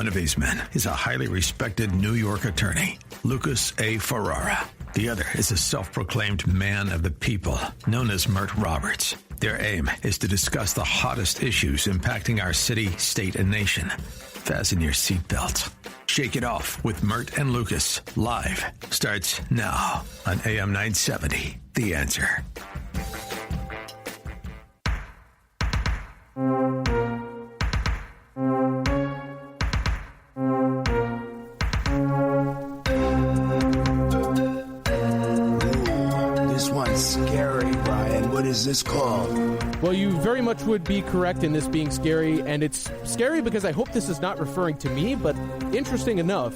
One of his men is a highly respected New York attorney, Lucas A. Ferrara. The other is a self-proclaimed man of the people, known as Mert Roberts. Their aim is to discuss the hottest issues impacting our city, state, and nation. Fasten your seatbelts. Shake it off with Mert and Lucas. Live starts now on AM 970. The Answer. Is this called? Well, you very much would be correct in this being scary, and it's scary because I hope this is not referring to me, but interesting enough,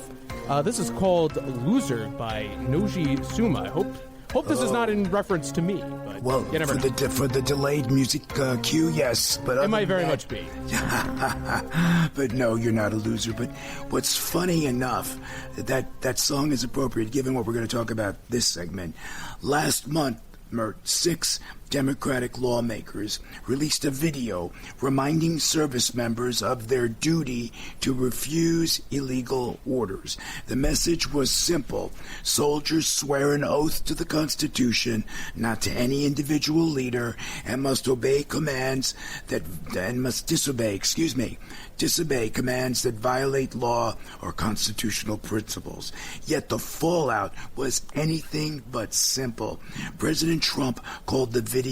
this is called Loser by Noji Suma. I hope this is not in reference to me. But well, for the delayed music cue, yes. But it might very much be. But no, you're not a loser. But what's funny enough, that song is appropriate given what we're going to talk about this segment. Last month, 6 Democratic lawmakers released a video reminding service members of their duty to refuse illegal orders. The message was simple. Soldiers swear an oath to the Constitution, not to any individual leader, and must disobey commands that violate law or constitutional principles. Yet the fallout was anything but simple. President Trump called the video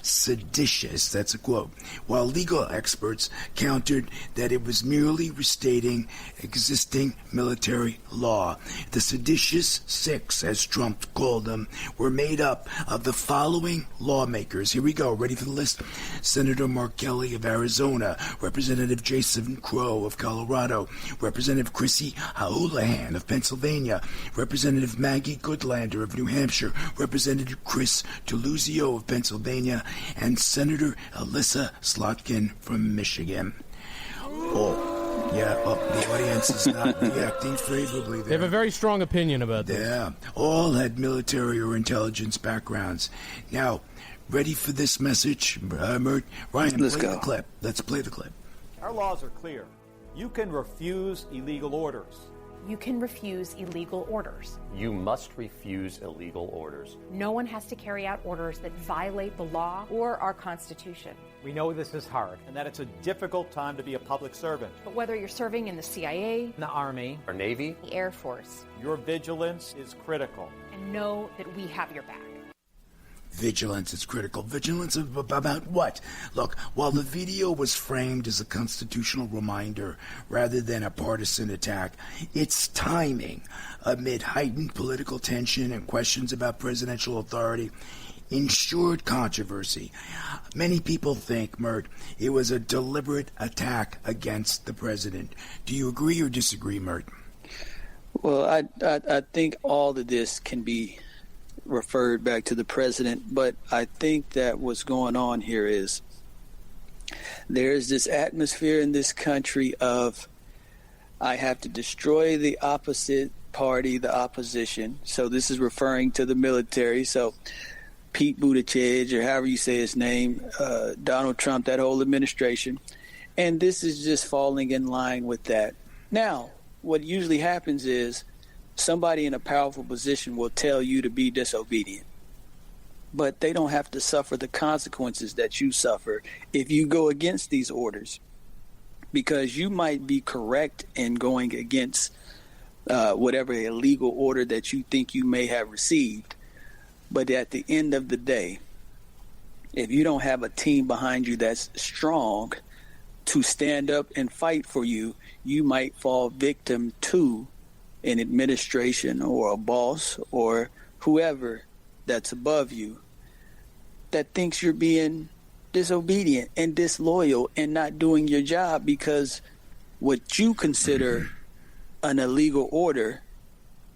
seditious, that's a quote, while legal experts countered that it was merely restating existing military law. The seditious 6, as Trump called them, were made up of the following lawmakers. Here we go, ready for the list? Senator Mark Kelly of Arizona, Representative Jason Crow of Colorado, Representative Chrissy Houlihan of Pennsylvania, Representative Maggie Goodlander of New Hampshire, Representative Chris Deluzio of Pennsylvania, and Senator Alyssa Slotkin from Michigan. The audience is not reacting favorably there. They have a very strong opinion about this. Yeah, all had military or intelligence backgrounds. Now, ready for this message, Mert? Ryan, Let's play go. the clip. Let's play the clip. Our laws are clear. You can refuse illegal orders. You can refuse illegal orders. You must refuse illegal orders. No one has to carry out orders that violate the law or our Constitution. We know this is hard and that it's a difficult time to be a public servant. But whether you're serving in the CIA, the Army, or Navy, the Air Force, your vigilance is critical. And know that we have your back. Vigilance is critical. Vigilance about what? Look, while the video was framed as a constitutional reminder rather than a partisan attack, its timing, amid heightened political tension and questions about presidential authority, ensured controversy. Many people think, Mert, it was a deliberate attack against the president. Do you agree or disagree, Mert? Well, I think all of this can be referred back to the president, but I think that what's going on here is there's this atmosphere in this country of I have to destroy the opposite party, the opposition. So this is referring to the military. So Pete Buttigieg, or however you say his name, Donald Trump, that whole administration. And this is just falling in line with that. Now, what usually happens is somebody in a powerful position will tell you to be disobedient, but they don't have to suffer the consequences that you suffer if you go against these orders, because you might be correct in going against whatever illegal order that you think you may have received. But at the end of the day, if you don't have a team behind you that's strong to stand up and fight for you, you might fall victim to an administration or a boss or whoever that's above you that thinks you're being disobedient and disloyal and not doing your job, because what you consider an illegal order,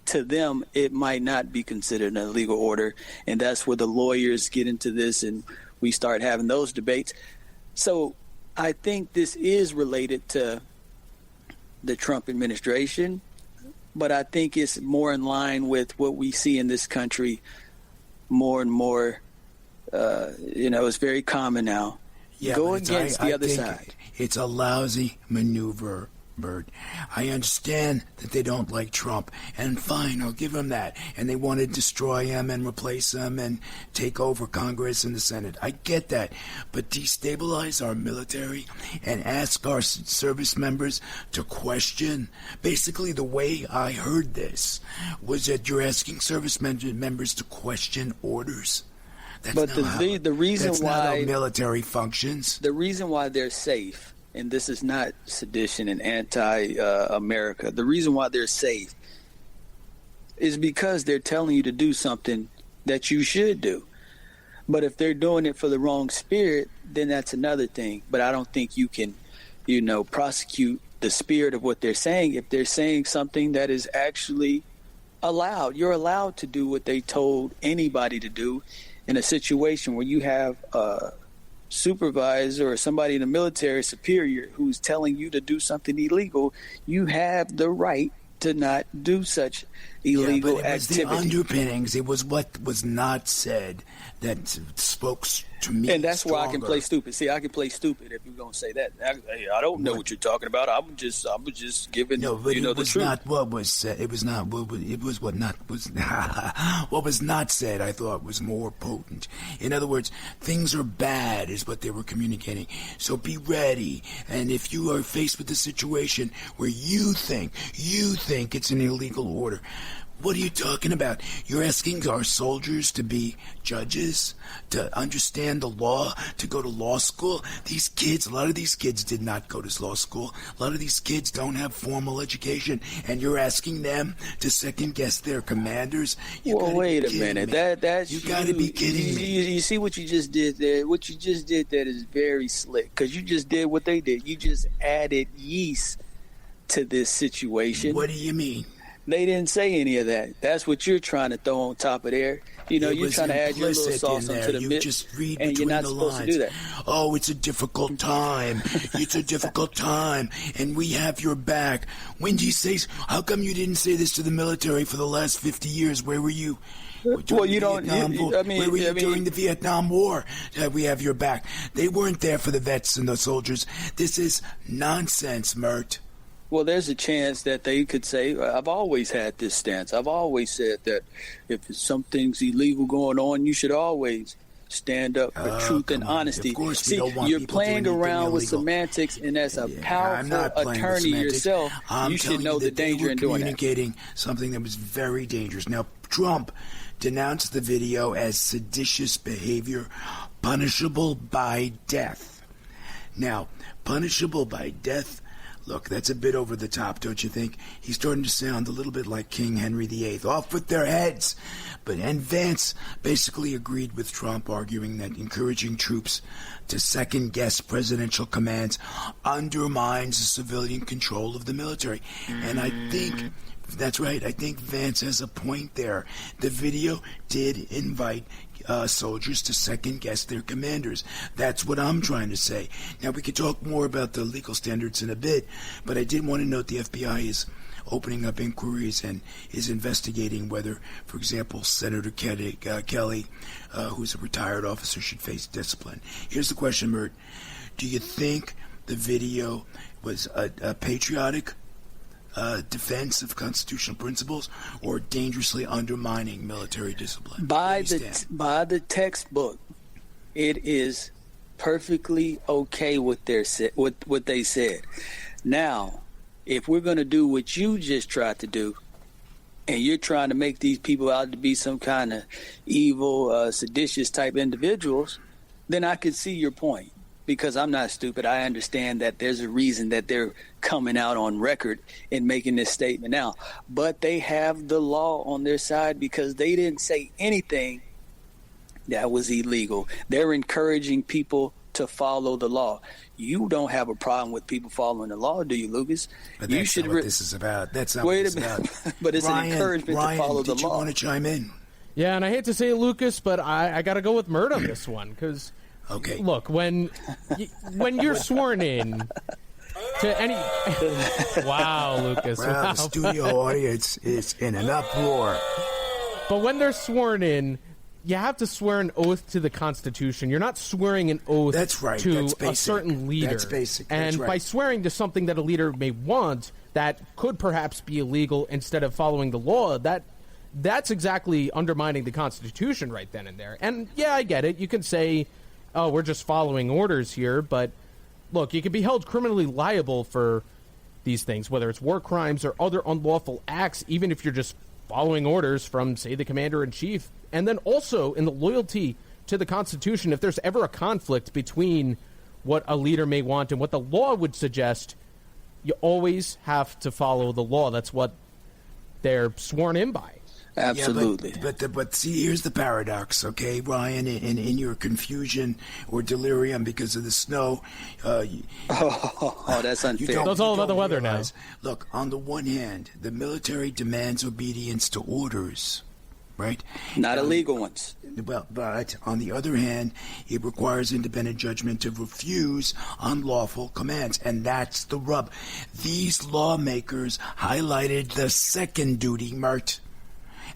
to them it might not be considered an illegal order. And that's where the lawyers get into this and we start having those debates. So I think this is related to the Trump administration, but I think it's more in line with what we see in this country more and more. It's very common now. Yeah, Go against the other side. It's a lousy maneuver, Bert. I understand that they don't like Trump, and fine, I'll give them that. And they want to destroy him and replace him and take over Congress and the Senate. I get that. But destabilize our military and ask our service members to question. Basically, the way I heard this was that you're asking service members to question orders. That's but the reason that's why not how military functions. The reason why they're safe, and this is not sedition and anti-America. The reason why they're safe is because they're telling you to do something that you should do. But if they're doing it for the wrong spirit, then that's another thing. But I don't think you can, prosecute the spirit of what they're saying if they're saying something that is actually allowed. You're allowed to do what they told anybody to do. In a situation where you have a supervisor or somebody in the military superior who's telling you to do something illegal, you have the right to not do such illegal activity. The underpinnings. It was what was not said that spoke to me. And that's stronger. why I can play stupid. See, I can play stupid if you're going to say that. I don't know what you're talking about. I was just giving the truth. Not what was said. It was not. It was what not was. What was not said, I thought, was more potent. In other words, things are bad, is what they were communicating. So be ready. And if you are faced with a situation where you think it's an illegal order, what are you talking about? You're asking our soldiers to be judges, to understand the law, to go to law school? These kids, a lot of these kids did not go to law school. A lot of these kids don't have formal education, and you're asking them to second-guess their commanders? Well, wait a minute. You got to be kidding me. You see what you just did there? What you just did there is very slick, because you just did what they did. You just added yeast to this situation. What do you mean? They didn't say any of that. That's what you're trying to throw on top of there. You're trying to add your little sauce onto the mix, and you're not supposed to do that. Oh, it's a difficult time. It's a difficult time, and we have your back. When do you say? How come you didn't say this to the military for the last 50 years? Where were you? Well, you don't. Where were you during the Vietnam War? We have your back. They weren't there for the vets and the soldiers. This is nonsense, Mert. Well, there's a chance that they could say, I've always had this stance. I've always said that if something's illegal going on, you should always stand up for truth and honesty. Of course, see, you're playing around with semantics, and as a powerful attorney yourself, you should know the danger in doing that. Communicating something that was very dangerous. Now, Trump denounced the video as seditious behavior, punishable by death. Now, punishable by death. Look, that's a bit over the top, don't you think? He's starting to sound a little bit like King Henry VIII. Off with their heads! And Vance basically agreed with Trump, arguing that encouraging troops to second-guess presidential commands undermines the civilian control of the military. And I think that's right. I think Vance has a point there. The video did invite soldiers to second-guess their commanders. That's what I'm trying to say. Now, we could talk more about the legal standards in a bit, but I did want to note the FBI is opening up inquiries and is investigating whether, for example, Senator Kelly, who's a retired officer, should face discipline. Here's the question, Mert. Do you think the video was a patriotic defense of constitutional principles, or dangerously undermining military discipline? By the textbook, it is perfectly okay what they said. Now, if we're going to do what you just tried to do, and you're trying to make these people out to be some kind of evil, seditious type individuals, then I could see your point. Because I'm not stupid, I understand that there's a reason that they're coming out on record and making this statement now. But they have the law on their side because they didn't say anything that was illegal. They're encouraging people to follow the law. You don't have a problem with people following the law, do you, Lucas? But that's not what this is about. That's not what this is about. But it's an encouragement to follow the law. Did you want to chime in? Yeah, and I hate to say it, Lucas, but I got to go with Mert on this one because... Okay. Look, when you're sworn in to any... Wow, Lucas. Well, wow. The studio audience is in an uproar. But when they're sworn in you have to swear an oath to the Constitution. You're not swearing an oath That's right. to That's a certain leader. That's basic. That's and right. by swearing to something that a leader may want that could perhaps be illegal instead of following the law, that's exactly undermining the Constitution right then and there. And, yeah, I get it. You can say, oh, we're just following orders here. But, look, you can be held criminally liable for these things, whether it's war crimes or other unlawful acts, even if you're just following orders from, say, the commander-in-chief. And then also, in the loyalty to the Constitution, if there's ever a conflict between what a leader may want and what the law would suggest, you always have to follow the law. That's what they're sworn in by. Absolutely. Yeah, but see, here's the paradox, okay, Ryan, in your confusion or delirium because of the snow. That's unfair. It's all about the weather now. Look, on the one hand, the military demands obedience to orders, right? Not illegal ones. Well, but on the other hand, it requires independent judgment to refuse unlawful commands, and that's the rub. These lawmakers highlighted the second duty, Mert.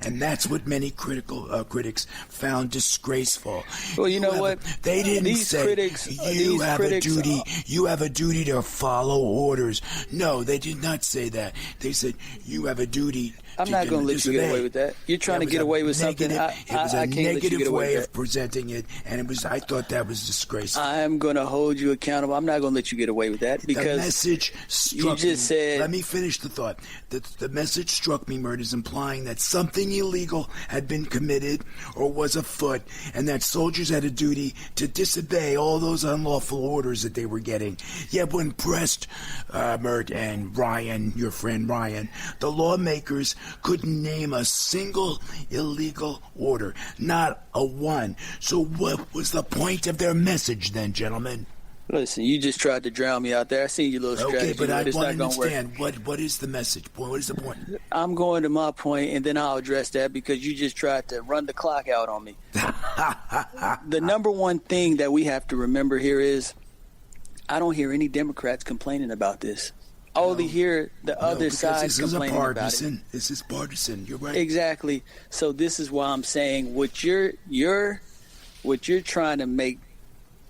And that's what many critics found disgraceful. Well, you know what? They didn't these say critics, you have a duty. You have a duty to follow orders. No, they did not say that. They said you have a duty. I'm not going to let you get away with that. You're trying to get away with something. It was a negative way of that. presenting it, and it was. I thought that was disgraceful. I'm going to hold you accountable. I'm not going to let you get away with that because the message struck you just me. said. Let me finish the thought. The message struck me, Mert, is implying that something illegal had been committed or was afoot, and that soldiers had a duty to disobey all those unlawful orders that they were getting. Yet when pressed, Mert and Ryan, your friend Ryan, the lawmakers couldn't name a single illegal order, not a one. So what was the point of their message then, gentlemen? Listen, you just tried to drown me out there. I seen your little strategy. Okay, but I it's want not to gonna understand what is the message? What is the point? I'm going to my point, and then I'll address that because you just tried to run the clock out on me. The number one thing that we have to remember here is I don't hear any Democrats complaining about this. I only hear the other side complaining about it. This is partisan. You're right. Exactly. So this is why I'm saying what you're trying to make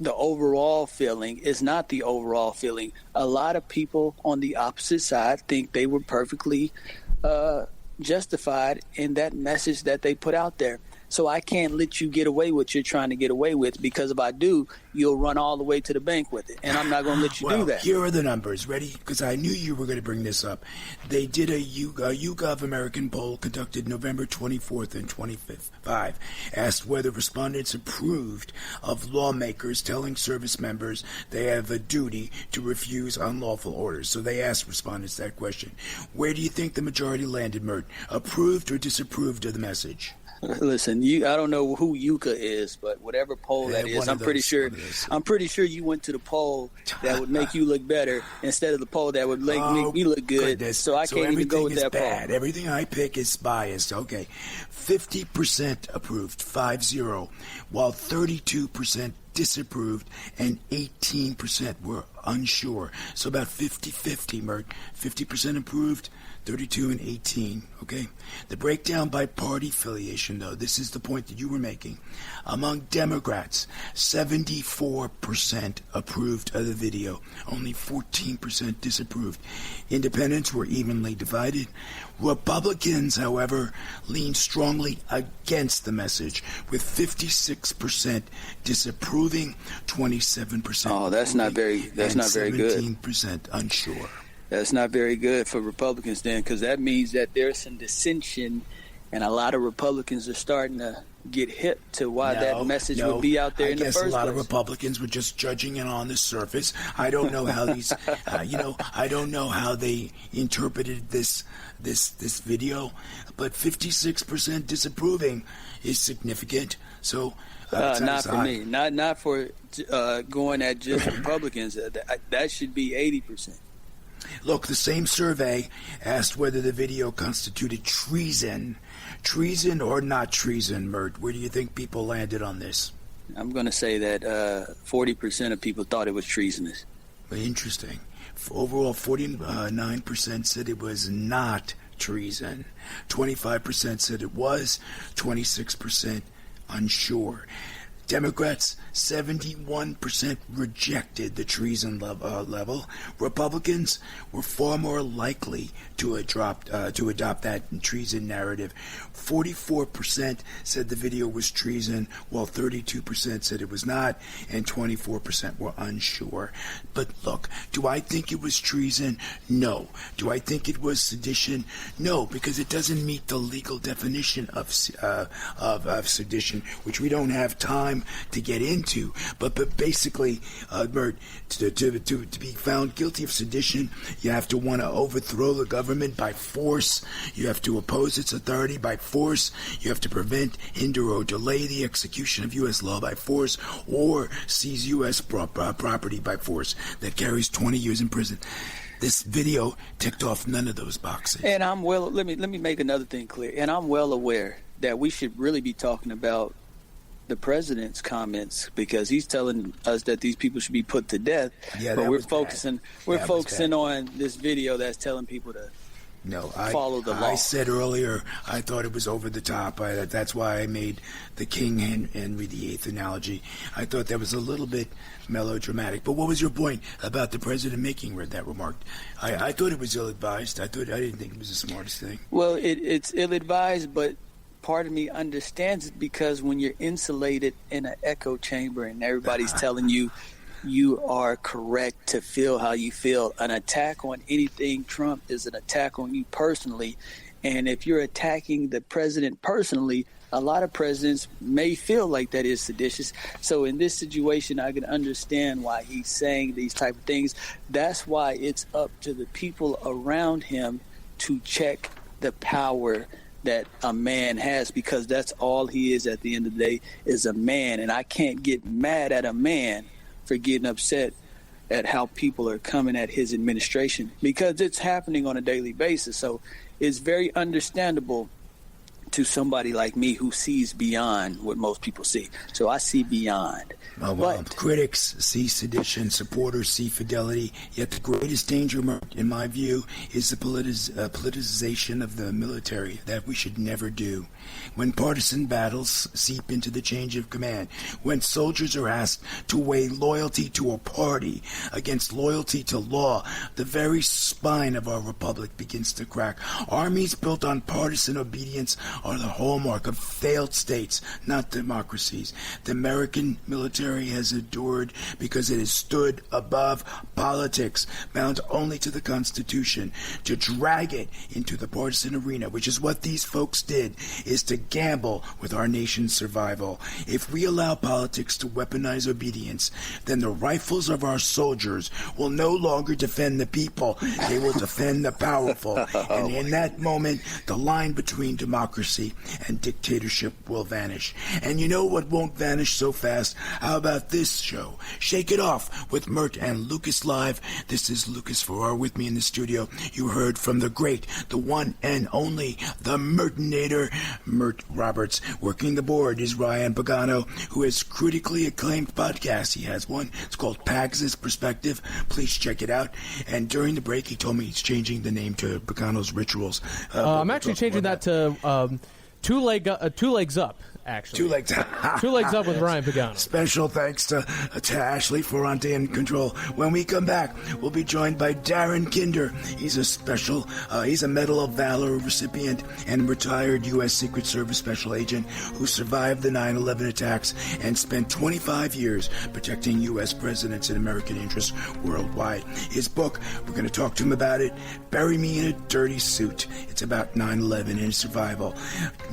the overall feeling is not the overall feeling. A lot of people on the opposite side think they were perfectly justified in that message that they put out there. So I can't let you get away with what you're trying to get away with, because if I do, you'll run all the way to the bank with it, and I'm not going to let you do that. Here are the numbers. Ready? Because I knew you were going to bring this up. They did a YouGov American poll conducted November 24th and 25th, asked whether respondents approved of lawmakers telling service members they have a duty to refuse unlawful orders. So they asked respondents that question. Where do you think the majority landed, Mert? Approved or disapproved of the message? Listen, I don't know who Yuka is, but whatever poll that is, I'm pretty sure you went to the poll that would make you look better instead of the poll that would make me look good. Goodness. So I can't even go with that bad. poll. Everything I pick is biased. Okay, 50% approved, 5-0, while 32% disapproved and 18% were unsure. So about 50-50, Mert. 50% approved, 32 and 18, okay? The breakdown by party affiliation, though, this is the point that you were making. Among Democrats, 74% approved of the video, only 14% disapproved. Independents were evenly divided. Republicans, however, leaned strongly against the message, with 56% disapproving, 27% Oh, that's not very good. 17% unsure. That's not very good for Republicans then, because that means that there's some dissension, and a lot of Republicans are starting to get hip to why that message would be out there in the first place. I guess a lot of Republicans were just judging it on the surface. I don't know how these, I don't know how they interpreted this video, but 56% disapproving is significant. So not for me, not for going at just Republicans. That should be 80%. Look, the same survey asked whether the video constituted treason. Treason or not treason, Mert? Where do you think people landed on this? I'm going to say that 40% of people thought it was treasonous. Interesting. Overall, 49% said it was not treason. 25% said it was. 26% unsure. Democrats, 71% rejected the treason level. Republicans were far more likely to adopt that treason narrative. 44% said the video was treason, while 32% said it was not, and 24% were unsure. But look, do I think it was treason? No. Do I think it was sedition? No, because it doesn't meet the legal definition of sedition, which we don't have time to get into. But basically, Mert, to be found guilty of sedition, you have to want to overthrow the government by force. You have to oppose its authority by force. You have to prevent, hinder, or delay the execution of U.S. law by force, or seize U.S. property by force that carries 20 years in prison. This video ticked off none of those boxes. And let me make another thing clear. And I'm well aware that we should really be talking about the president's comments, because he's telling us that these people should be put to death. Yeah, but we're focusing on this video that's telling people to follow the law. I said earlier I thought it was over the top. That's why I made the King Henry VIII analogy. I thought that was a little bit melodramatic. But what was your point about the president making that remark? I thought it was ill-advised. I didn't think it was the smartest thing. Well, it's ill-advised, but part of me understands it, because when you're insulated in an echo chamber and everybody's telling you are correct to feel how you feel, an attack on anything Trump is an attack on you personally. And if you're attacking the president personally, a lot of presidents may feel like that is seditious. So in this situation, I can understand why he's saying these type of things. That's why it's up to the people around him to check the power that a man has, because that's all he is at the end of the day, is a man. And I can't get mad at a man for getting upset at how people are coming at his administration, because it's happening on a daily basis. So it's very understandable to somebody like me who sees beyond what most people see. So I see beyond. But critics see sedition, supporters see fidelity, yet the greatest danger, in my view, is the politicization of the military, that we should never do. When partisan battles seep into the change of command, when soldiers are asked to weigh loyalty to a party against loyalty to law, the very spine of our republic begins to crack. Armies built on partisan obedience are the hallmark of failed states, not democracies. The American military has endured because it has stood above politics, bound only to the Constitution. To drag it into the partisan arena, which is what these folks did, is to gamble with our nation's survival. If we allow politics to weaponize obedience, then the rifles of our soldiers will no longer defend the people. They will defend the powerful. And in that moment, the line between democracy and dictatorship will vanish. And you know what won't vanish so fast? How about this show? Shake It Off with Mert and Lucas Live. This is Lucas Farrar with me in the studio. You heard from the great, the one and only, the Mertinator, Mert Roberts. Working the board is Ryan Pagano, who has critically acclaimed podcasts. He has one. It's called Pags' Perspective. Please check it out. And during the break, he told me he's changing the name to Pagano's Rituals. I'm actually changing that to Two Legs Up. Actually, Two Legs Up with Ryan Pagano. Special thanks to Ashley Ferrante in control. When we come back, we'll be joined by Darin Kinder. He's a Medal of Valor recipient and retired U.S. Secret Service special agent who survived the 9/11 attacks and spent 25 years protecting U.S. presidents and American interests worldwide. His book, we're going to talk to him about it, Bury Me in a Dirty Suit. It's about 9/11 and his survival.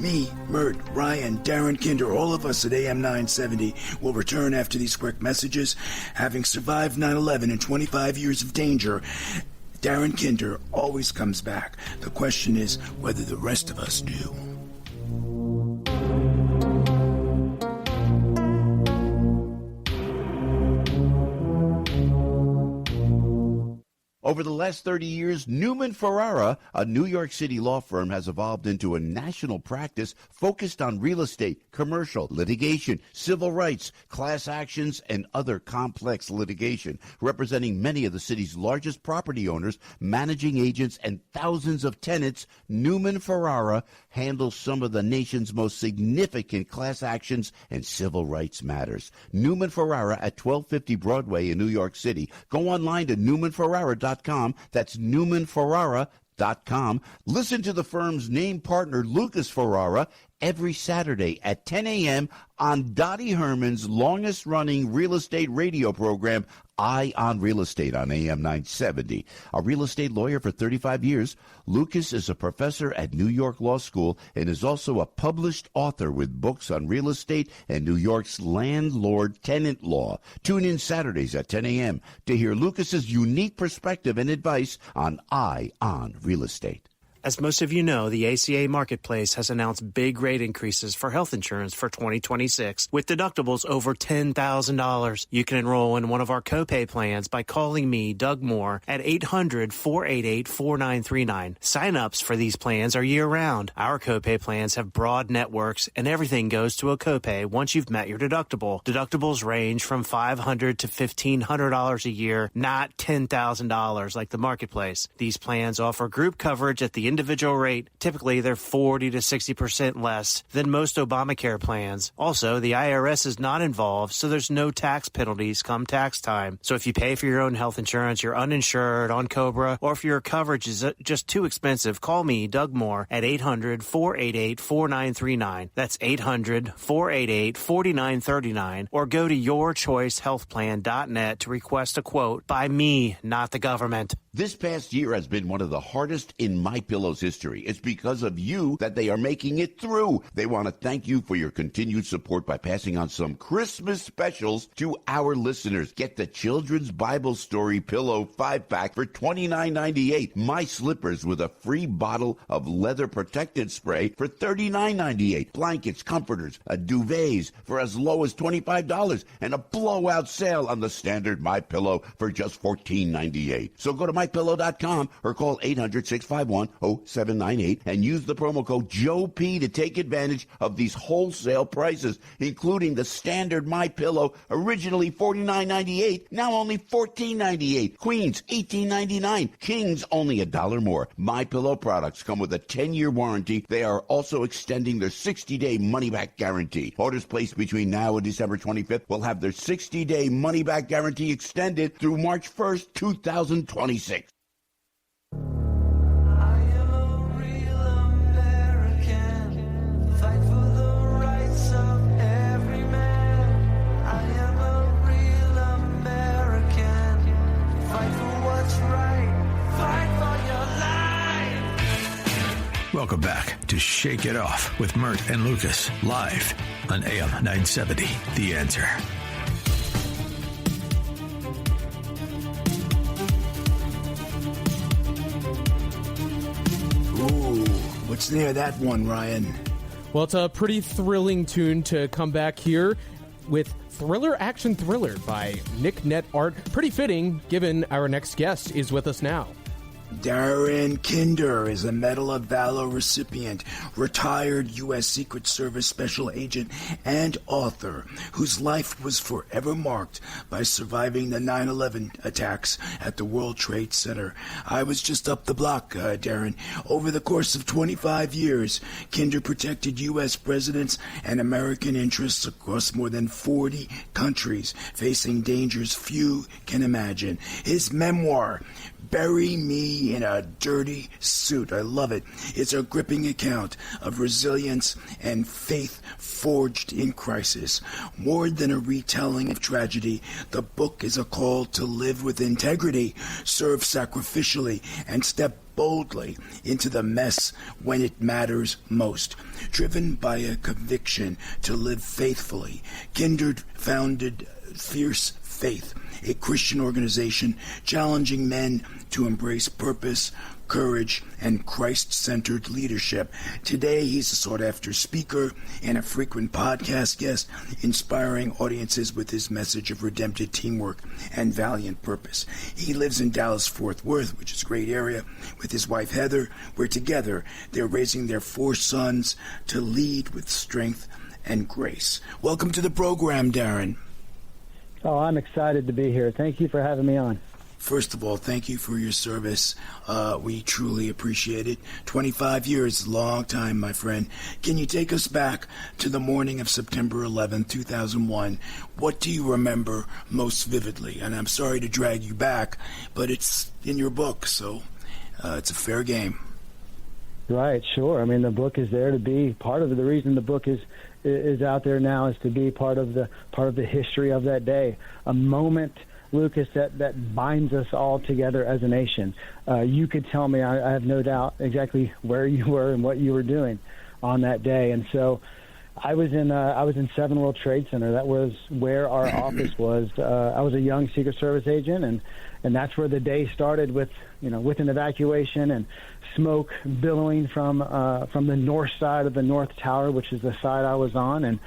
Me, Mert, Ryan, Darin Kinder, all of us at AM 970 will return after these quick messages. Having survived 9/11 and 25 years of danger, Darin Kinder always comes back. The question is whether the rest of us do. Over the last 30 years, Newman Ferrara, a New York City law firm, has evolved into a national practice focused on real estate, commercial, litigation, civil rights, class actions, and other complex litigation, representing many of the city's largest property owners, managing agents, and thousands of tenants. Newman Ferrara handles some of the nation's most significant class actions and civil rights matters. Newman Ferrara at 1250 Broadway in New York City. Go online to newmanferrara.com. That's newmanferrara.com. Listen to the firm's name partner, Lucas Ferrara, every Saturday at 10 a.m. on Dottie Herman's longest-running real estate radio program, Eye on Real Estate, on AM 970. A real estate lawyer for 35 years, Lucas is a professor at New York Law School and is also a published author with books on real estate and New York's landlord-tenant law. Tune in Saturdays at 10 a.m. to hear Lucas's unique perspective and advice on Eye on Real Estate. As most of you know, the ACA Marketplace has announced big rate increases for health insurance for 2026 with deductibles over $10,000. You can enroll in one of our copay plans by calling me, Doug Moore, at 800-488-4939. Sign-ups for these plans are year-round. Our copay plans have broad networks, and everything goes to a copay once you've met your deductible. Deductibles range from $500 to $1,500 a year, not $10,000 like the Marketplace. These plans offer group coverage at the individual rate. Typically, they're 40 to 60% less than most Obamacare plans. Also, the IRS is not involved, so there's no tax penalties come tax time. So if you pay for your own health insurance, you're uninsured on COBRA, or if your coverage is just too expensive, call me, Doug Moore, at 800-488-4939. That's 800-488-4939, or go to yourchoicehealthplan.net to request a quote by me, not the government. This past year has been one of the hardest in MyPillow's history. It's because of you that they are making it through. They want to thank you for your continued support by passing on some Christmas specials to our listeners. Get the Children's Bible Story Pillow 5-pack for $29.98. My Slippers with a free bottle of leather protected spray for $39.98. Blankets, comforters, duvets for as low as $25, and a blowout sale on the standard MyPillow for just $14.98. So go to MyPillow.com or call 800-651-0798 and use the promo code Joe P to take advantage of these wholesale prices, including the standard MyPillow, originally $49.98, now only $14.98. Queens, $18.99. Kings, only $1 more. MyPillow products come with a 10-year warranty. They are also extending their 60-day money-back guarantee. Orders placed between now and December 25th will have their 60-day money-back guarantee extended through March 1st, 2026. Welcome back to Shake It Off with Mert and Lucas, live on AM 970, The Answer. Ooh, what's the name of that one, Ryan? Well, it's a pretty thrilling tune to come back here with Thriller Action Thriller by Nick Net Art. Pretty fitting, given our next guest is with us now. Darin Kinder is a Medal of Valor recipient, retired U.S. Secret Service special agent and author whose life was forever marked by surviving the 9/11 attacks at the World Trade Center. I was just up the block, Darin. Over the course of 25 years, Kinder protected U.S. presidents and American interests across more than 40 countries, facing dangers few can imagine. His memoir, Bury Me in a Dirty Suit. I love it. It's a gripping account of resilience and faith forged in crisis. More than a retelling of tragedy, the book is a call to live with integrity, serve sacrificially, and step boldly into the mess when it matters most. Driven by a conviction to live faithfully, Kinder founded Fierce Faith, a Christian organization challenging men to embrace purpose, courage, and Christ-centered leadership. Today, he's a sought-after speaker and a frequent podcast guest, inspiring audiences with his message of redemptive teamwork and valiant purpose. He lives in Dallas-Fort Worth, which is a great area, with his wife Heather, where together they're raising their 4 sons to lead with strength and grace. Welcome to the program, Darin. Oh, I'm excited to be here. Thank you for having me on. First of all, thank you for your service. We truly appreciate it. 25 years, long time, my friend. Can you take us back to the morning of September 11, 2001? What do you remember most vividly? And I'm sorry to drag you back, but it's in your book, so it's a fair game. Right, sure. I mean, the book is there to be part of it. The reason the book is out there now is to be part of the history of that day. A moment, Lucas, that binds us all together as a nation. You could tell me, I have no doubt, exactly where you were and what you were doing on that day. And so I was in 7 World Trade Center. That was where our office was. I was a young Secret Service agent, and that's where the day started with an evacuation and smoke billowing from the north side of the North Tower, which is the side I was on, and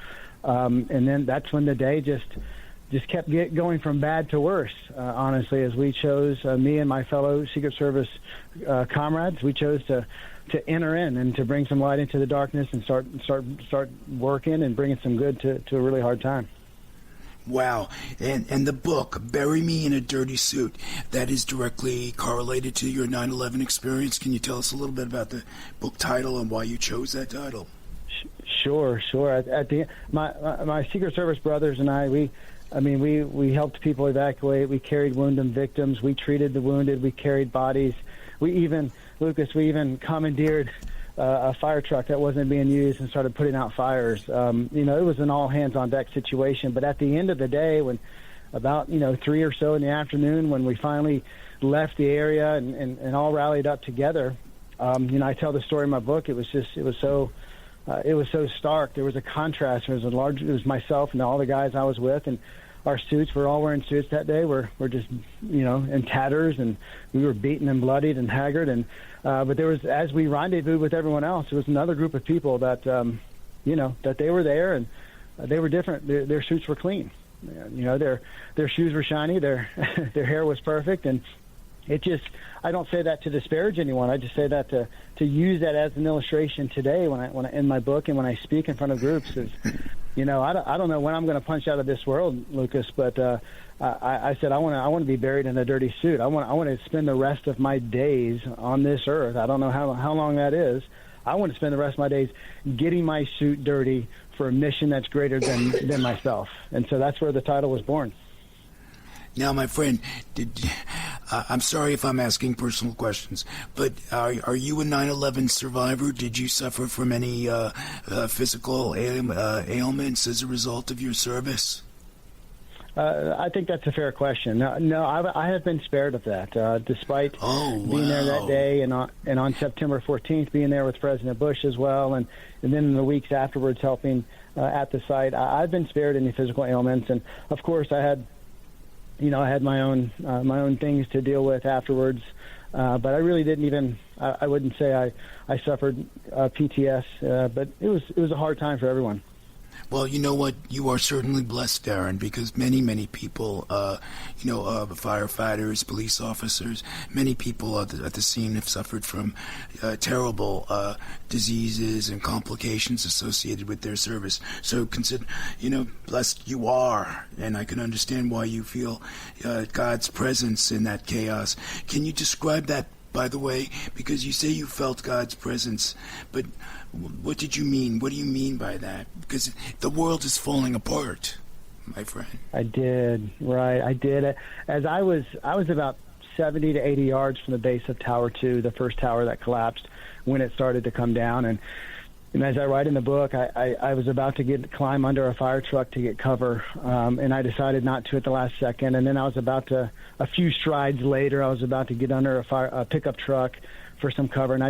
then that's when the day just kept going from bad to worse, honestly, as we chose, me and my fellow Secret Service comrades, we chose to enter in and to bring some light into the darkness and start working and bringing some good to a really hard time. Wow. And the book, Bury Me in a Dirty Suit, that is directly correlated to your 9/11 experience. Can you tell us a little bit about the book title and why you chose that title? Sure. At the my Secret Service brothers and I, we helped people evacuate. We carried wounded victims. We treated the wounded. We carried bodies. We even commandeered a fire truck that wasn't being used and started putting out fires. It was an all-hands-on-deck situation. But at the end of the day, when about 3 or so in the afternoon, when we finally left the area and all rallied up together, I tell the story in my book. It was so stark. There was a contrast. It was myself and all the guys I was with, and our suits, we're all wearing suits that day. We're just, in tatters, and we were beaten and bloodied and haggard. And but there was, as we rendezvoused with everyone else, there was another group of people that, that they were there, and they were different. Their suits were clean. Their shoes were shiny. Their hair was perfect. And it just, I don't say that to disparage anyone. I just say that to use that as an illustration today when I in my book and when I speak in front of groups is, I don't know when I'm going to punch out of this world, Lucas, but I said I want to be buried in a dirty suit. I want to spend the rest of my days on this earth. I don't know how long that is. I want to spend the rest of my days getting my suit dirty for a mission that's greater than myself. And so that's where the title was born. Now, my friend, I'm sorry if I'm asking personal questions, but are you a 9/11 survivor? Did you suffer from any physical ailments as a result of your service? I think that's a fair question. No, I have been spared of that, despite being there that day and on September 14th being there with President Bush as well, and then in the weeks afterwards helping at the site. I've been spared any physical ailments, and of course I had my own things to deal with afterwards, but I really didn't even. I wouldn't say I suffered PTS, but it was a hard time for everyone. Well, you know what? You are certainly blessed, Darin, because many people, firefighters, police officers, many people at the scene have suffered from terrible diseases and complications associated with their service. So consider, blessed you are, and I can understand why you feel God's presence in that chaos. Can you describe that, by the way, because you say you felt God's presence, but what did you mean? What do you mean by that? Because the world is falling apart, my friend. I did, right. I did. As I was about 70 to 80 yards from the base of Tower 2, the first tower that collapsed, when it started to come down. And as I write in the book, I was about to climb under a fire truck to get cover, and I decided not to at the last second. And then I was about to, a few strides later, I was about to get under a pickup truck for some cover, and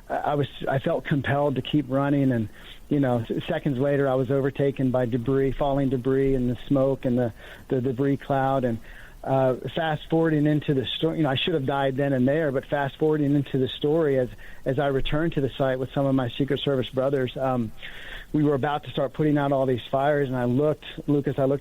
I felt compelled to keep running, and seconds later I was overtaken by falling debris and the smoke and the debris cloud, and fast forwarding into the story, I should have died then and there, but fast forwarding into the story as I returned to the site with some of my Secret Service brothers, we were about to start putting out all these fires, and I looked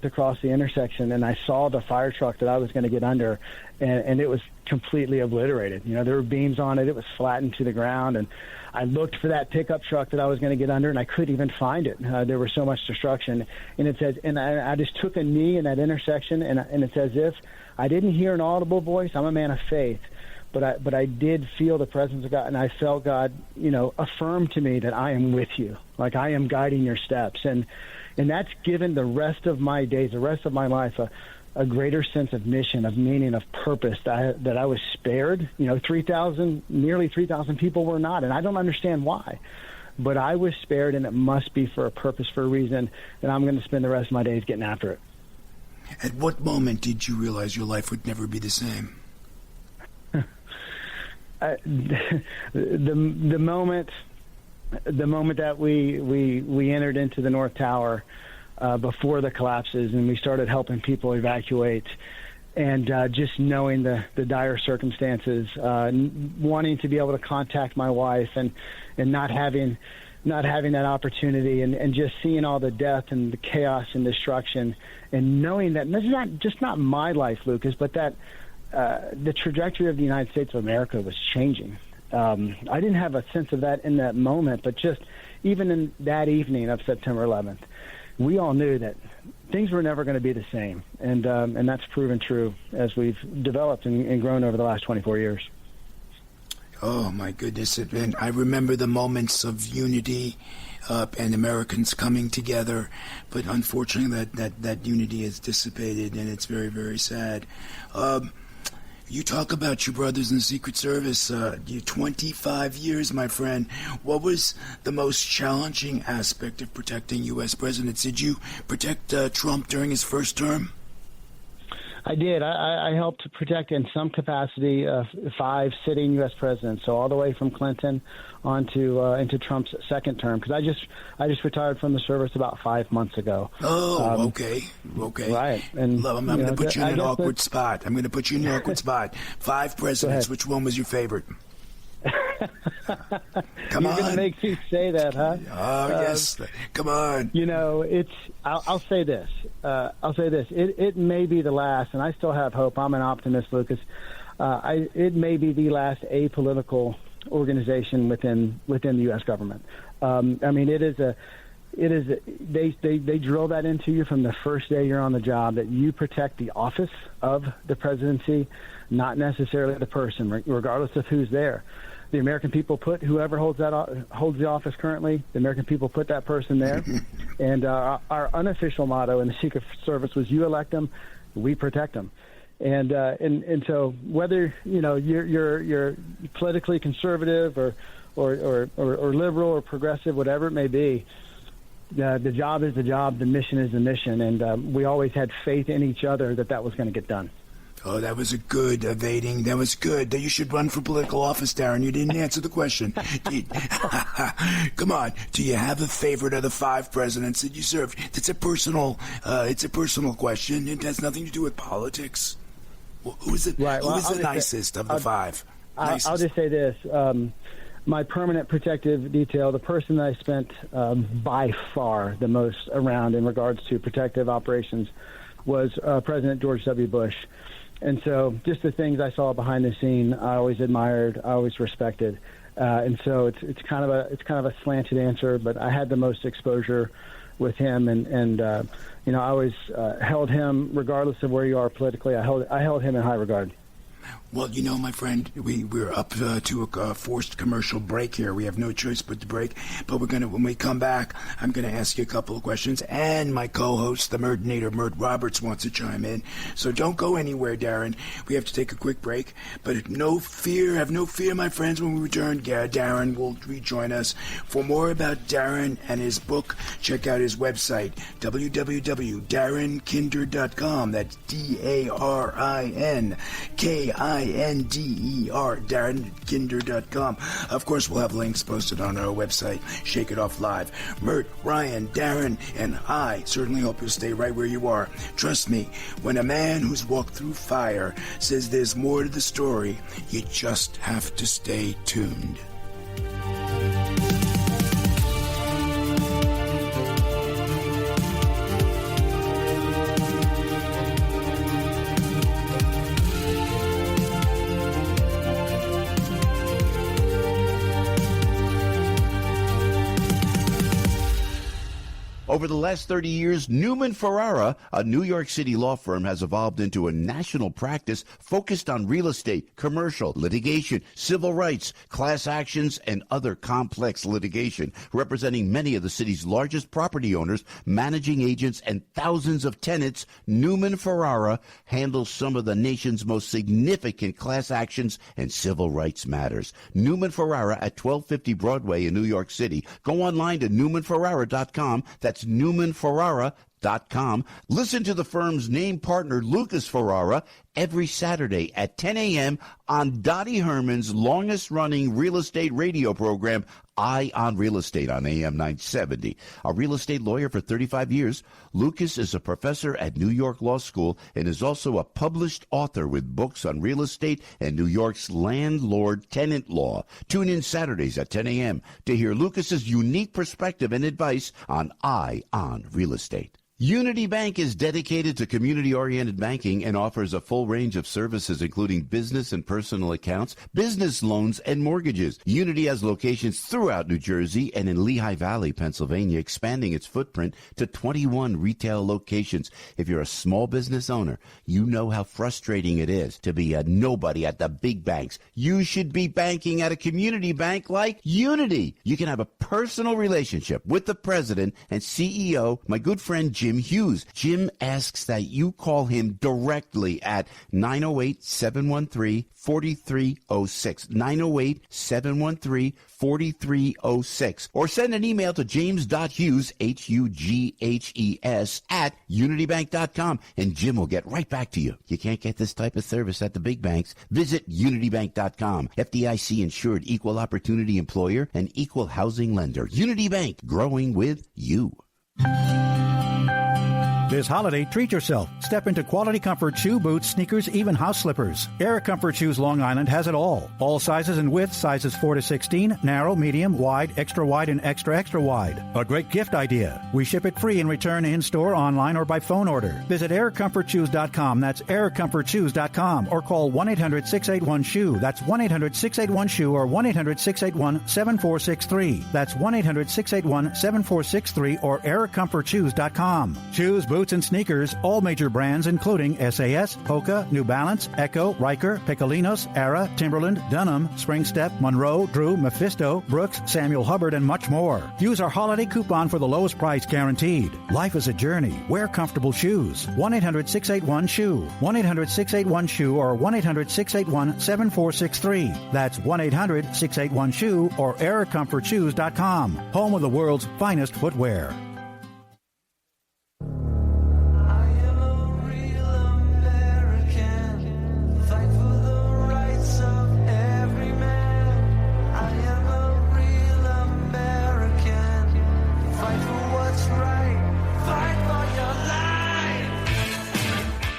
across the intersection, and I saw the fire truck that I was going to get under, and it was completely obliterated. There were beams on it. It was flattened to the ground, and I looked for that pickup truck that I was going to get under, and I couldn't even find it. There was so much destruction. And it says, and I just took a knee in that intersection, and it's as if I didn't hear an audible voice. I'm a man of faith. But I did feel the presence of God, and I felt God, affirm to me that I am with you, like I am guiding your steps, and that's given the rest of my days, the rest of my life, a greater sense of mission, of meaning, of purpose. That I was spared. Nearly 3,000 people were not, and I don't understand why, but I was spared, and it must be for a purpose, for a reason, and I'm going to spend the rest of my days getting after it. At what moment did you realize your life would never be the same? The moment that we entered into the North Tower before the collapses, and we started helping people evacuate, and just knowing the dire circumstances, wanting to be able to contact my wife, and not having that opportunity, and just seeing all the death and the chaos and destruction, and knowing that this is not my life, Lucas, but that the trajectory of the United States of America was changing. I didn't have a sense of that in that moment, but just even in that evening of September 11th, we all knew that things were never going to be the same, and that's proven true as we've developed and grown over the last 24 years. Oh, my goodness. And I remember the moments of unity and Americans coming together, but unfortunately that unity has dissipated, and it's very, very sad. You talk about your brothers in the Secret Service. You 25 years, my friend. What was the most challenging aspect of protecting U.S. presidents? Did you protect Trump during his first term? I did. I helped to protect in some capacity 5 sitting U.S. presidents, so all the way from Clinton into Trump's second term. Because I just retired from the service about 5 months ago. Oh, okay. Right. And I'm going to put you in an awkward spot. 5 presidents. Which one was your favorite? Come You're on. going to make me say that, huh? Oh, yes. Come on. I'll say this. It may be the last, and I still have hope. I'm an optimist, Lucas. It may be the last apolitical organization within the U.S. government. They drill that into you from the first day you're on the job, that you protect the office of the presidency, not necessarily the person, regardless of who's there. The American people put whoever holds the office currently, the American people put that person there. And our unofficial motto in the Secret Service was, you elect them, we protect them. And so whether you're politically conservative or liberal or progressive, whatever it may be, the job is the job, the mission is the mission, and we always had faith in each other that was going to get done. Oh, that was a good evading. That was good. You should run for political office, Darin. You didn't answer the question. Come on. Do you have a favorite of the 5 presidents that you served? It's a personal question. It has nothing to do with politics. Who is it? Right. Who is the nicest of the 5? I'll just say this. My permanent protective detail, the person that I spent by far the most around in regards to protective operations, was President George W. Bush. And so just the things I saw behind the scene, I always admired, I always respected. And so it's kind of a slanted answer, but I had the most exposure with him, and I always held him, regardless of where you are politically. I held him in high regard. Well, my friend, we're up to a forced commercial break here. We have no choice but to break. But when we come back, I'm going to ask you a couple of questions. And my co-host, the Murdinator, Mert Roberts, wants to chime in. So don't go anywhere, Darin. We have to take a quick break. But have no fear, my friends. When we return, Darin will rejoin us. For more about Darin and his book, check out his website, www.darinkinder.com. That's DARINKINDER.com. Kinder, DarinKinder.com. Of course, we'll have links posted on our website, Shake It Off Live. Mert, Ryan, Darin, and I certainly hope you'll stay right where you are. Trust me, when a man who's walked through fire says there's more to the story, you just have to stay tuned. Over the last 30 years, Newman Ferrara, a New York City law firm, has evolved into a national practice focused on real estate, commercial, litigation, civil rights, class actions, and other complex litigation, representing many of the city's largest property owners, managing agents, and thousands of tenants. Newman Ferrara handles some of the nation's most significant class actions and civil rights matters. Newman Ferrara at 1250 Broadway in New York City. Go online to newmanferrara.com. That's newmanferrara.com. Listen to the firm's name partner, Lucas Ferrara, every Saturday at 10 a.m. on Dottie Herman's longest-running real estate radio program, Eye on Real Estate, on AM 970. A real estate lawyer for 35 years, Lucas is a professor at New York Law School and is also a published author with books on real estate and New York's landlord-tenant law. Tune in Saturdays at 10 a.m. to hear Lucas's unique perspective and advice on Eye on Real Estate. Unity Bank is dedicated to community-oriented banking and offers a full range of services, including business and personal accounts, business loans, and mortgages. Unity has locations throughout New Jersey and in Lehigh Valley, Pennsylvania, expanding its footprint to 21 retail locations. If you're a small business owner, you know how frustrating it is to be a nobody at the big banks. You should be banking at a community bank like Unity. You can have a personal relationship with the president and CEO, my good friend Jim Hughes. Jim asks that you call him directly at 908-713-4306. 908-713-4306. Or send an email to james.hughes, Hughes, at unitybank.com, and Jim will get right back to you. You can't get this type of service at the big banks. Visit unitybank.com. FDIC insured, equal opportunity employer, and equal housing lender. Unity Bank, growing with you. This holiday, treat yourself. Step into quality comfort shoe, boots, sneakers, even house slippers. Air Comfort Shoes Long Island has it all. All sizes and widths, sizes 4 to 16, narrow, medium, wide, extra wide, and extra, extra wide. A great gift idea. We ship it free and return in-store, online, or by phone order. Visit aircomfortshoes.com. That's aircomfortshoes.com. Or call 1-800-681-SHOE. That's 1-800-681-SHOE or 1-800-681-7463. That's 1-800-681-7463 or aircomfortshoes.com. Shoes, boots, and sneakers, all major brands including SAS, Hoka, New Balance, Echo, Riker, Picolinos, Ara, Timberland, Dunham, Springstep, Monroe, Drew, Mephisto, Brooks, Samuel Hubbard, and much more. Use our holiday coupon for the lowest price guaranteed. Life is a journey. Wear comfortable shoes. 1-800-681-SHOE. 1-800-681-SHOE or 1-800-681-7463. That's 1-800-681-SHOE or aircomfortshoes.com. Home of the world's finest footwear.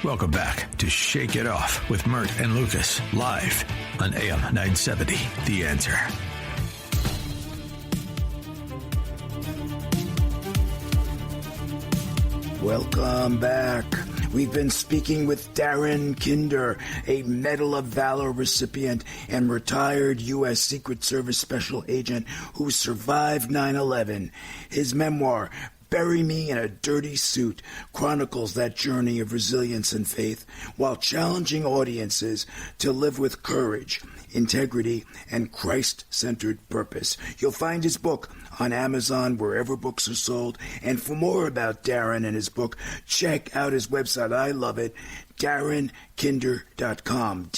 Welcome back to Shake It Off with Mert and Lucas, live on AM 970, The Answer. Welcome back. We've been speaking with Darin Kinder, a Medal of Valor recipient and retired U.S. Secret Service Special Agent who survived 9/11. His memoir, Bury Me in a Dirty Suit, chronicles that journey of resilience and faith while challenging audiences to live with courage, integrity, and Christ-centered purpose. You'll find his book on Amazon, wherever books are sold. And for more about Darin and his book, check out his website. I love it. DarinKinder.com.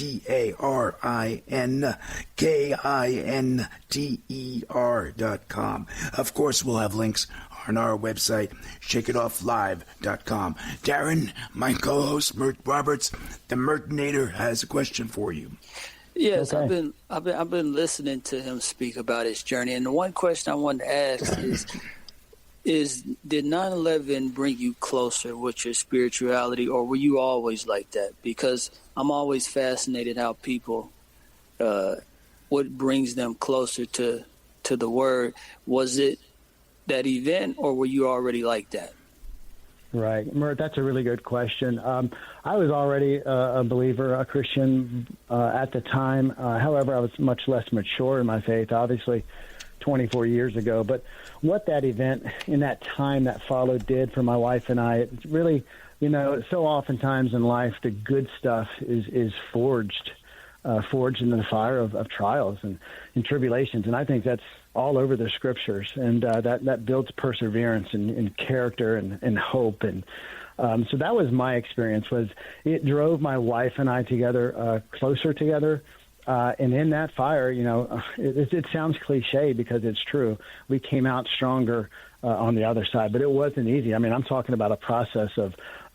DarinKinder.com. Of course, we'll have links on our website, shakeitofflive.com. Darin, my co-host, Mert Roberts, the Mertinator, has a question for you. Yes, Okay. I've been listening to him speak about his journey, and the one question I wanted to ask is did 9/11 bring you closer with your spirituality, or were you always like that? Because I'm always fascinated how people, what brings them closer to the Word. Was it that event, or were you already like that? Right. Mert, that's a really good question. I was already a believer, a Christian at the time. However, I was much less mature in my faith, obviously 24 years ago. But what that event in that time that followed did for my wife and I, it's really, so oftentimes in life, the good stuff is forged in the fire of trials and tribulations. And I think that's all over the scriptures. And that builds perseverance and character and hope. And so that was my experience. Was it drove my wife and I together, closer together. And in that fire, it sounds cliche because it's true. We came out stronger on the other side, but it wasn't easy. I mean, I'm talking about a process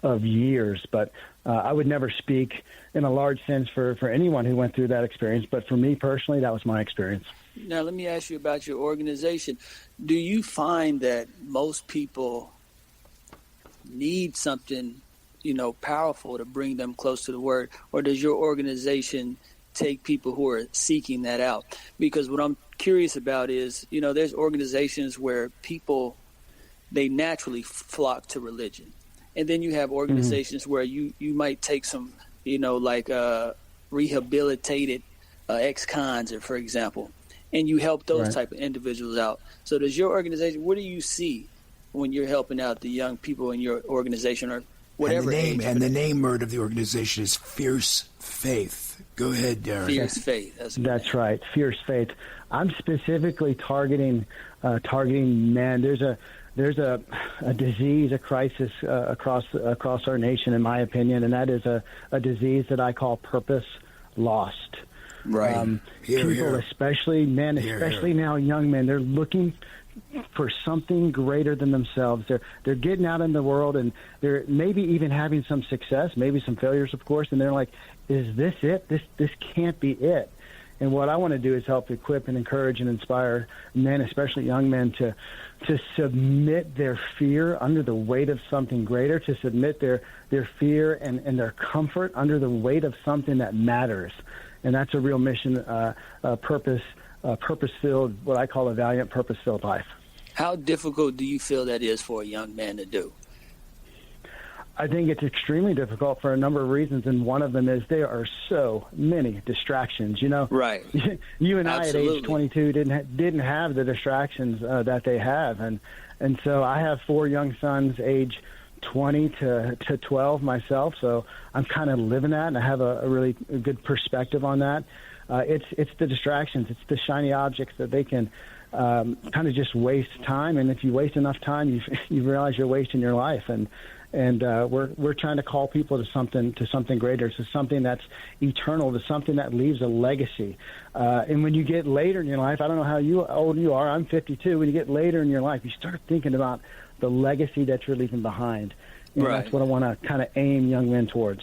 of years, but I would never speak in a large sense for anyone who went through that experience. But for me personally, that was my experience. Now, let me ask you about your organization. Do you find that most people need something, powerful to bring them close to the Word, or does your organization take people who are seeking that out? Because what I'm curious about is, there's organizations where people, they naturally flock to religion. And then you have organizations where you might take some, rehabilitated ex-cons, for example, and you help those type of individuals out. So does your organization, what do you see when you're helping out the young people in your organization or whatever? And the name, Mert, of the organization is Fierce Faith. Go ahead, Darin. Fierce Faith. That's right, Fierce Faith. I'm specifically targeting men. There's a disease, a crisis across our nation, in my opinion, and that is a disease that I call purpose lost. Right. People, especially men, especially now young men, they're looking for something greater than themselves. They're getting out in the world, and they're maybe even having some success, maybe some failures, of course, and they're like, is this it? This can't be it. And what I want to do is help equip and encourage and inspire men, especially young men, to submit their fear under the weight of something greater, to submit their fear and their comfort under the weight of something that matters. And that's a real mission, purpose-filled, what I call a valiant, purpose-filled life. How difficult do you feel that is for a young man to do? I think it's extremely difficult for a number of reasons, and one of them is there are so many distractions. Right. You and Absolutely. I at age 22 didn't have the distractions that they have, and so I have 4 young sons, age 20 to 12 myself. So I'm kind of living that, and I have a really good perspective on that. It's the distractions, it's the shiny objects that they can kind of just waste time, and if you waste enough time, you realize you're wasting your life. And we're trying to call people to something greater, to something that's eternal, to something that leaves a legacy. And when you get later in your life, I don't know how old you are. I'm 52. When you get later in your life, you start thinking about the legacy that you're leaving behind. And right. That's what I want to kind of aim young men towards.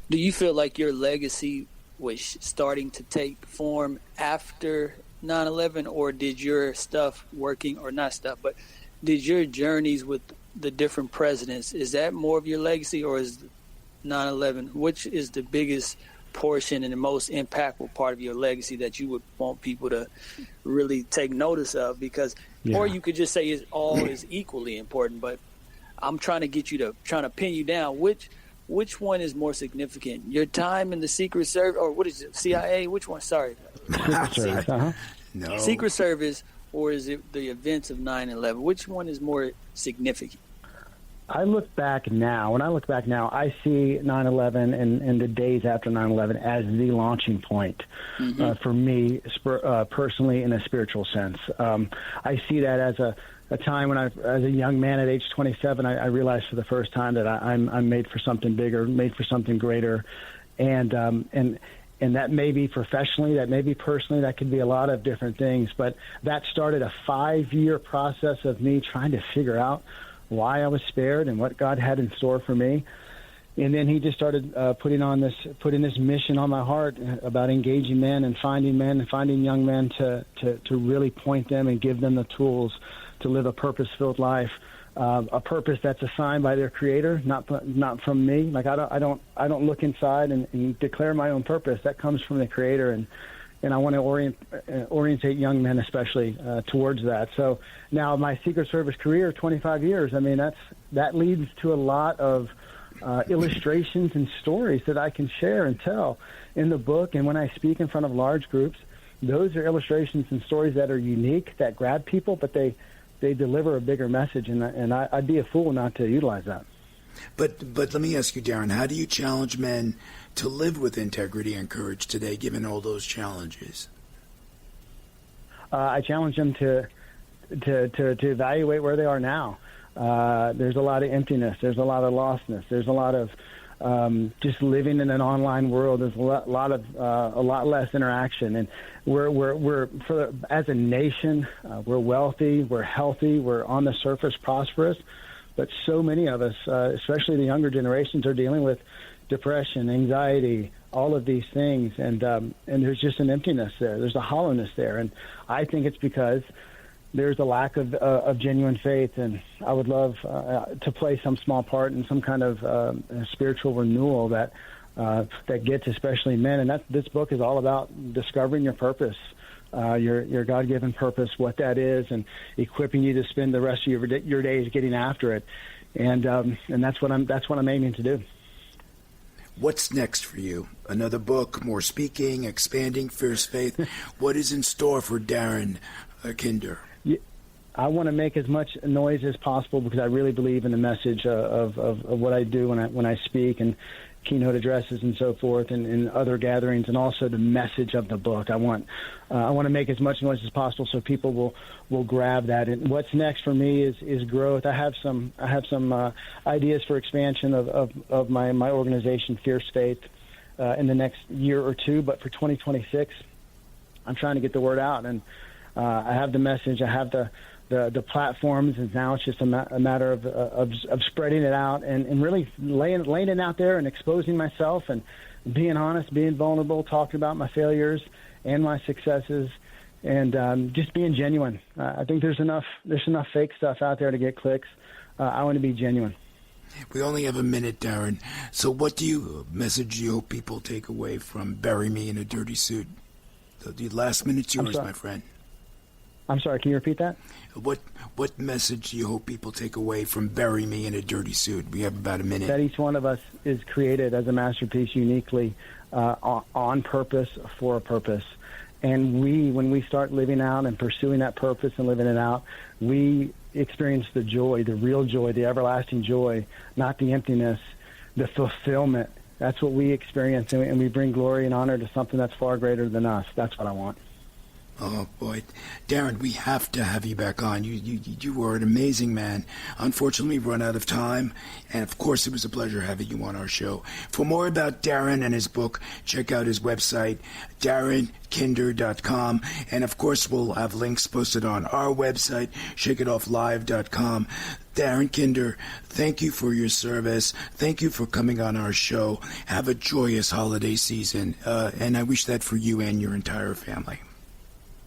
Do you feel like your legacy was starting to take form after 9/11, or did your stuff working, or not stuff, but did your journeys with the different presidents, is that more of your legacy, or is 9/11, which is the biggest portion and the most impactful part of your legacy that you would want people to really take notice of? Because, or you could just say it's all is equally important, but I'm trying to get you to, trying to pin you down. Which one is more significant? Your time in the Secret Service, or what is it, CIA? Which one? Sorry. Secret Service, No. Secret Service, or is it the events of 9/11? Which one is more significant? I look back now. When I look back now, I see 9/11 and the days after 9/11 as the launching point for me personally, in a spiritual sense. I see that as a time when as a young man at age 27, I realized for the first time that I'm made for something bigger, made for something greater, and And that may be professionally, that may be personally, that could be a lot of different things. But that started a 5-year process of me trying to figure out why I was spared and what God had in store for me. And then he just started putting this mission on my heart about engaging men and finding young men to really point them and give them the tools to live a purpose-filled life, a purpose that's assigned by their Creator, not from me. Like I don't look inside and declare my own purpose. That comes from the Creator, and I want to orientate young men especially towards that. So now my Secret Service career, 25 years. I mean that leads to a lot of illustrations and stories that I can share and tell in the book. And when I speak in front of large groups, those are illustrations and stories that are unique, that grab people, but they deliver a bigger message. And I'd be a fool not to utilize that. But let me ask you, Darin, how do you challenge men to live with integrity and courage today, given all those challenges? I challenge them to evaluate where they are now. There's a lot of emptiness. There's a lot of lostness. There's a lot of just living in an online world. There's a lot less interaction, and we're as a nation, we're wealthy, we're healthy, we're on the surface prosperous, but so many of us, especially the younger generations, are dealing with depression, anxiety, all of these things, and there's just an emptiness there. There's a hollowness there, and I think it's because there's a lack of genuine faith, and I would love to play some small part in some kind of spiritual renewal that gets especially men. And this book is all about discovering your purpose, your God-given purpose, what that is, and equipping you to spend the rest of your days getting after it. And that's what I'm aiming to do. What's next for you? Another book, more speaking, expanding Fierce Faith. What is in store for Darin Kinder? I want to make as much noise as possible because I really believe in the message of what I do when I speak and keynote addresses and so forth, and other gatherings, and also the message of the book. I want to make as much noise as possible so people will grab that. And what's next for me is growth. I have some ideas for expansion of my organization, Fierce Faith, in the next year or two. But for 2026, I'm trying to get the word out, and I have the message. I have the platforms, and now it's just a matter of spreading it out and really laying it out there and exposing myself and being honest, being vulnerable, talking about my failures and my successes, and just being genuine. I think there's enough fake stuff out there to get clicks. I want to be genuine. We only have a minute, Darin. So what message do you hope people take away from Bury Me in a Dirty Suit? The last minute's yours, my friend. I'm sorry, can you repeat that? What message do you hope people take away from Bury Me in a Dirty Suit? We have about a minute. That each one of us is created as a masterpiece uniquely, on purpose, for a purpose. And when we start living out and pursuing that purpose and living it out, we experience the joy, the real joy, the everlasting joy, not the emptiness, the fulfillment. That's what we experience, and we bring glory and honor to something that's far greater than us. That's what I want. Oh, boy. Darin, we have to have you back on. You were an amazing man. Unfortunately, we've run out of time. And, of course, it was a pleasure having you on our show. For more about Darin and his book, check out his website, DarinKinder.com. And, of course, we'll have links posted on our website, ShakeItOffLive.com. Darin Kinder, thank you for your service. Thank you for coming on our show. Have a joyous holiday season. And I wish that for you and your entire family.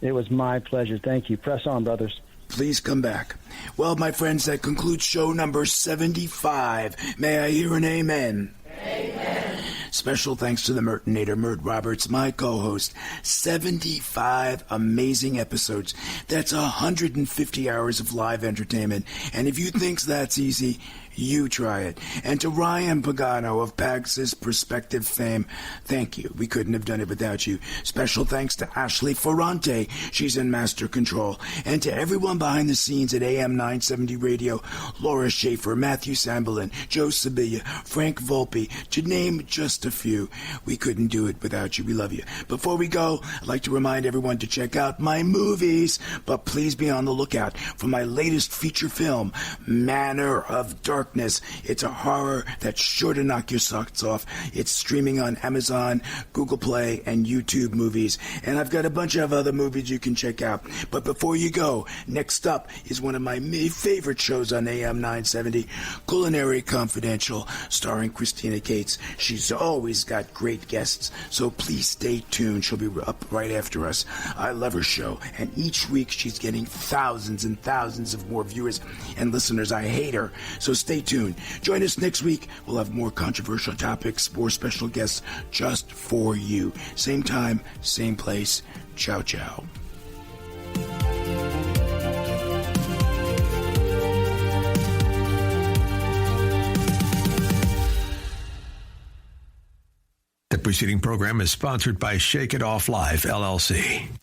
It was my pleasure. Thank you. Press on, brothers. Please come back. Well, my friends, that concludes show number 75. May I hear an amen? Amen. Special thanks to the Mertonator, Mert Roberts, my co-host. 75 amazing episodes. That's 150 hours of live entertainment. And if you think that's easy, you try it. And to Ryan Pagano of Pax's Perspective fame, thank you. We couldn't have done it without you. Special thanks to Ashley Ferrante. She's in master control. And to everyone behind the scenes at AM 970 Radio, Laura Schaefer, Matthew Samberlin, Joe Sibilia, Frank Volpe, to name just a few. We couldn't do it without you. We love you. Before we go, I'd like to remind everyone to check out my movies, but please be on the lookout for my latest feature film, Manor of Darkness. Darkness. It's a horror that's sure to knock your socks off. It's streaming on Amazon, Google Play, and YouTube Movies. And I've got a bunch of other movies you can check out. But before you go, next up is one of my favorite shows on AM 970, Culinary Confidential, starring Christina Cates. She's always got great guests, so please stay tuned. She'll be up right after us. I love her show, and each week she's getting thousands and thousands of more viewers and listeners. I hate her, so stay tuned. Join us next week. We'll have more controversial topics, more special guests just for you. Same time, same place. Ciao, ciao. The preceding program is sponsored by Shake It Off Live, LLC.